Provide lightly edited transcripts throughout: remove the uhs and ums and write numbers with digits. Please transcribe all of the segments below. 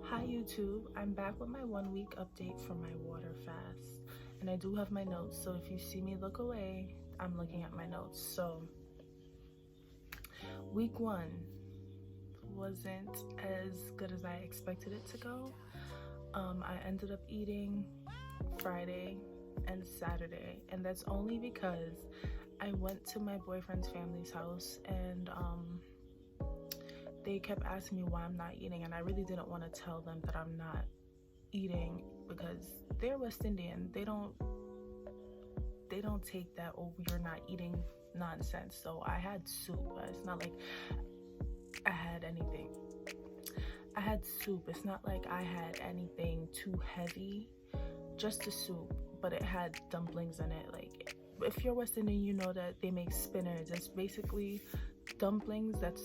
Hi YouTube, I'm back with my 1 week update for my water fast, and I do have my notes, so if you see me look away, I'm looking at my notes. So week 1 wasn't as good as I expected it to go. I ended up eating Friday and Saturday, and that's only because I went to my boyfriend's family's house and they kept asking me why I'm not eating, and I really didn't want to tell them that I'm not eating because they're West Indian. They don't take that, oh, you're not eating nonsense. So I had soup, but it's not like I had anything. I had soup. It's not like I had anything too heavy, just the soup, but it had dumplings in it. Like, if you're West Indian, you know that they make spinach. It's basically dumplings that's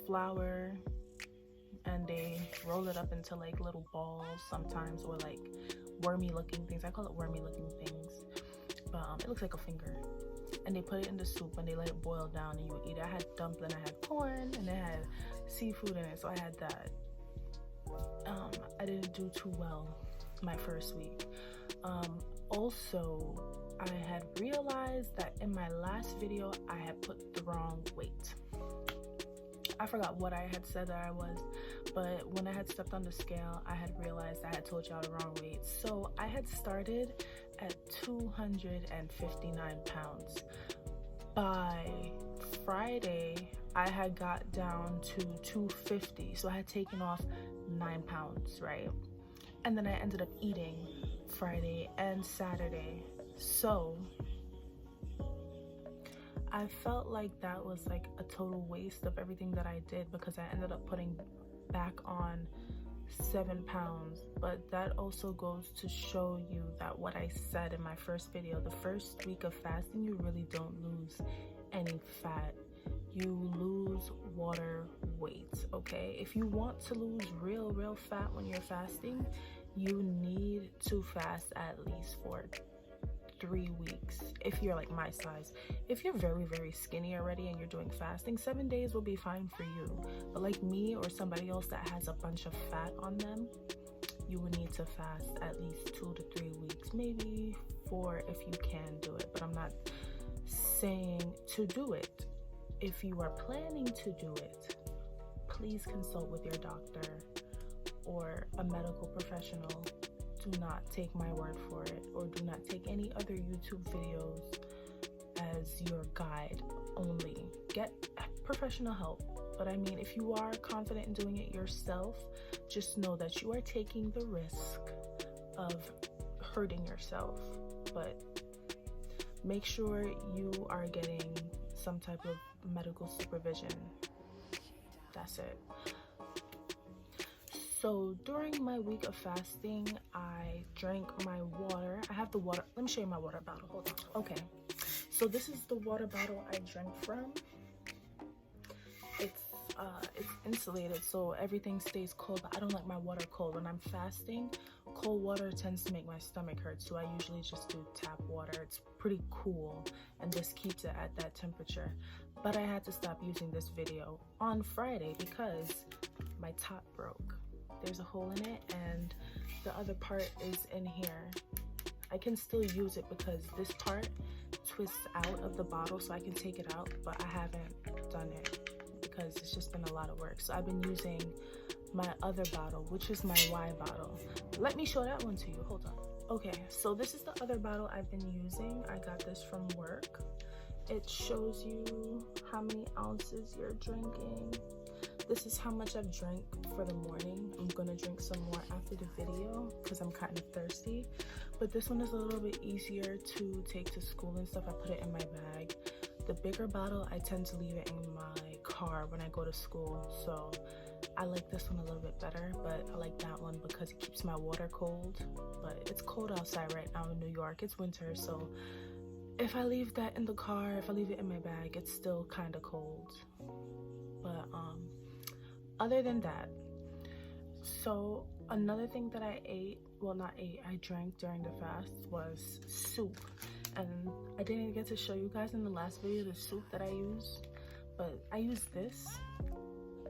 flour, and they roll it up into like little balls sometimes, or like wormy looking things. I call it wormy looking things, but it looks like a finger. And they put it in the soup and they let it boil down and you would eat it. I had dumpling, I had corn, and it had seafood in it, so I had that. I didn't do too well my first week. Also, I had realized that in my last video I had put the wrong weight. I forgot what I had said that I was, but when I had stepped on the scale, I had realized I had told y'all the wrong weight. So I had started at 259 pounds. By Friday, I had got down to 250, so I had taken off 9 pounds, right? And then I ended up eating Friday and Saturday. So I felt like that was like a total waste of everything that I did, because I ended up putting back on 7 pounds. But that also goes to show you that what I said in my first video, the first week of fasting, you really don't lose any fat. You lose water weight, okay? If you want to lose real fat when you're fasting, you need to fast at least for 3 weeks. If you're like my size, if you're very skinny already and you're doing fasting, 7 days will be fine for you. But like me or somebody else that has a bunch of fat on them, you would need to fast at least 2 to 3 weeks, maybe 4 if you can do it. But I'm not saying to do it. If you are planning to do it, please consult with your doctor or a medical professional. Do not take my word for it, or do not take any other YouTube videos as your guide only. Get professional help. But I mean, if you are confident in doing it yourself, just know that you are taking the risk of hurting yourself. But make sure you are getting some type of medical supervision. That's it. So during my week of fasting, I drank my water. I have the water. Let me show you my water bottle. Hold on. Okay. So this is the water bottle I drank from. It's insulated, so everything stays cold. I don't like my water cold. When I'm fasting, cold water tends to make my stomach hurt, so I usually just do tap water. It's pretty cool, and this keeps it at that temperature. But I had to stop using this video on Friday because my top broke. There's a hole in it, and the other part is in here. I can still use it because this part twists out of the bottle, so I can take it out, but I haven't done it because it's just been a lot of work. So I've been using my other bottle, which is my Y bottle. Let me show that one to you. Hold on. Okay, so this is the other bottle I've been using. I got this from work. It shows you how many ounces you're drinking. This is how much I've drank for the morning. I'm gonna drink some more after the video because I'm kind of thirsty. But this one is a little bit easier to take to school and stuff. I put it in my bag. The bigger bottle, I tend to leave it in my car when I go to school. So I like this one a little bit better, but I like that one because it keeps my water cold. But it's cold outside right now in New York. It's winter, so if I leave that in the car, if I leave it in my bag, it's still kind of cold. But other than that, so another thing that I drank during the fast was soup. And I didn't get to show you guys in the last video the soup that I use, but I use this.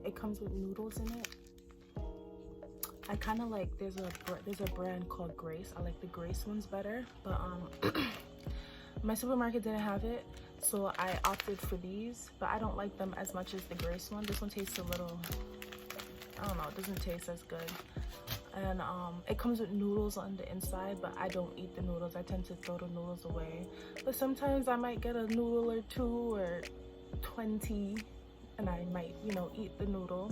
It comes with noodles in it. I kind of like, there's a brand called Grace. I like the Grace ones better, but my supermarket didn't have it, so I opted for these, but I don't like them as much as the Grace one. This one tastes a little, I don't know, it doesn't taste as good. And it comes with noodles on the inside, but I don't eat the noodles. I tend to throw the noodles away, but sometimes I might get a noodle or 2 or 20 and I might, you know, eat the noodle.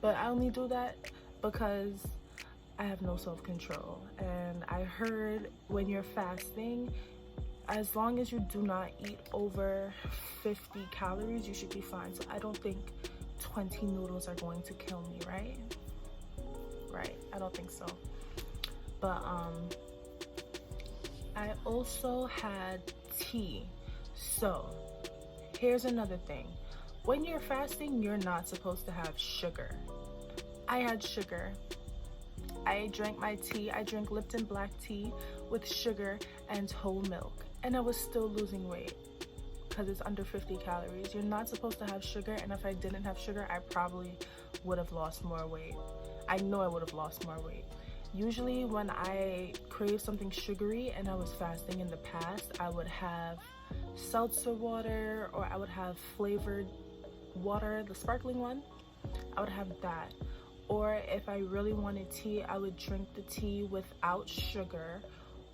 But I only do that because I have no self-control. And I heard when you're fasting, as long as you do not eat over 50 calories, you should be fine. So I don't think 20 noodles are going to kill me, right? Right, I don't think so. But I also had tea. So here's another thing. When you're fasting, you're not supposed to have sugar. I had sugar. I drank my tea. I drank Lipton black tea with sugar and whole milk, and I was still losing weight because it's under 50 calories. You're not supposed to have sugar, and if I didn't have sugar, I probably would have lost more weight. I know I would have lost more weight. Usually when I crave something sugary and I was fasting in the past, I would have seltzer water, or I would have flavored water, the sparkling one. I would have that. Or if I really wanted tea, I would drink the tea without sugar,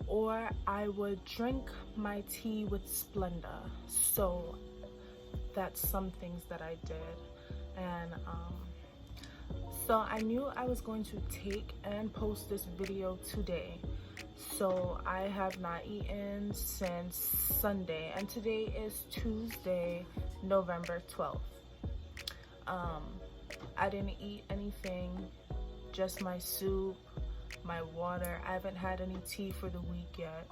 or I would drink my tea with Splenda. So that's some things that I did. And so I knew I was going to take and post this video today. So I have not eaten since Sunday, and today is Tuesday, November 12th. I didn't eat anything, just my soup, my water. I haven't had any tea for the week yet.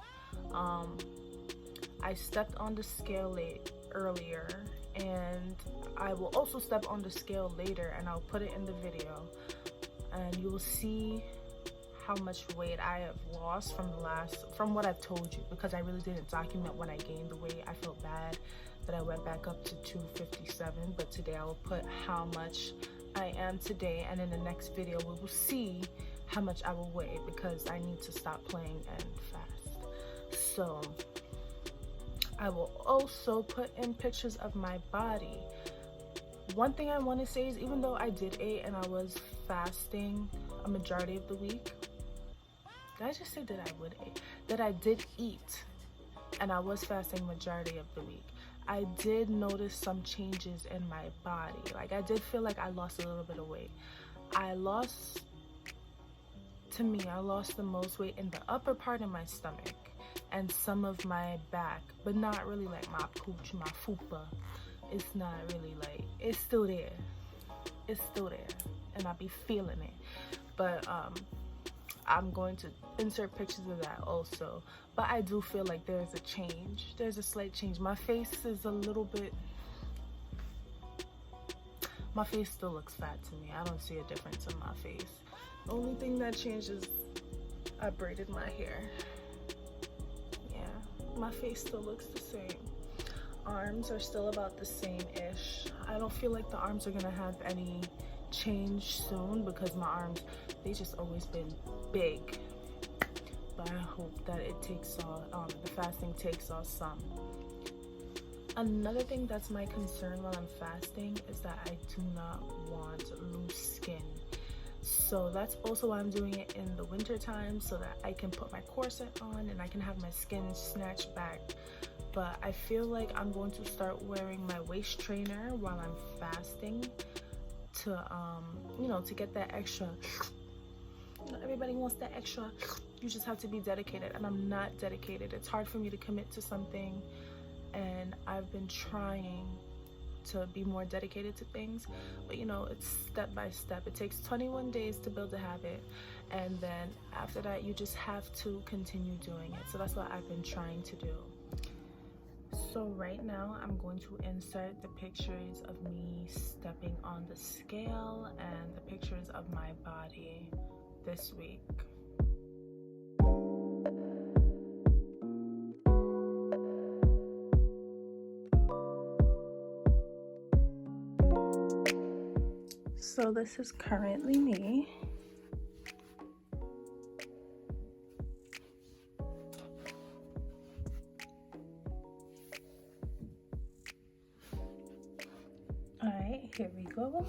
I stepped on the scale earlier, and I will also step on the scale later, and I'll put it in the video, and you will see how much weight I have lost from what I've told you, because I really didn't document when I gained the weight. I felt bad that I went back up to 257, but today I will put how much I am today, and in the next video we will see how much I will weigh, because I need to stop playing and fast. So I will also put in pictures of my body. One thing I want to say is, even though I did eat and I was fasting a majority of the week, did I just say that I would eat? That I did eat and I was fasting majority of the week. I did notice some changes in my body. Like, I did feel like I lost a little bit of weight. I lost the most weight in the upper part of my stomach and some of my back, but not really like my pooch, my fupa. It's not really like, it's still there. It's still there, and I be feeling it. But I'm going to insert pictures of that also. But I do feel like there's a change. There's a slight change. My face is a little bit, my face still looks fat to me. I don't see a difference in my face. The only thing that changed is I braided my hair. Yeah, my face still looks the same. Arms are still about the same-ish. I don't feel like the arms are gonna have any change soon, because my arms, they just always been big. But I hope that it takes off, the fasting takes off some. Another thing that's my concern while I'm fasting is that I do not want loose skin. So that's also why I'm doing it in the winter time, so that I can put my corset on and I can have my skin snatched back. But I feel like I'm going to start wearing my waist trainer while I'm fasting to, you know, to get that extra. You know, everybody wants that extra. You just have to be dedicated, and I'm not dedicated. It's hard for me to commit to something, and I've been trying to be more dedicated to things, but you know, it's step by step. It takes 21 days to build a habit, and then after that you just have to continue doing it. So that's what I've been trying to do. So right now I'm going to insert the pictures of me stepping on the scale and the pictures of my body this week. So this is currently me. right, here we go.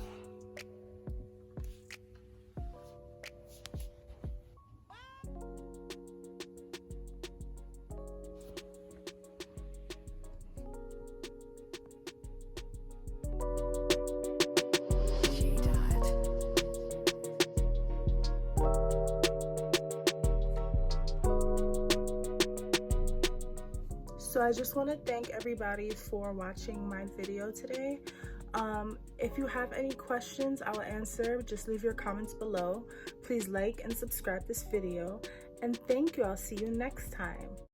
So I just want to thank everybody for watching my video today. If you have any questions, I will answer. Just leave your comments below. Please like and subscribe this video. And thank you. I'll see you next time.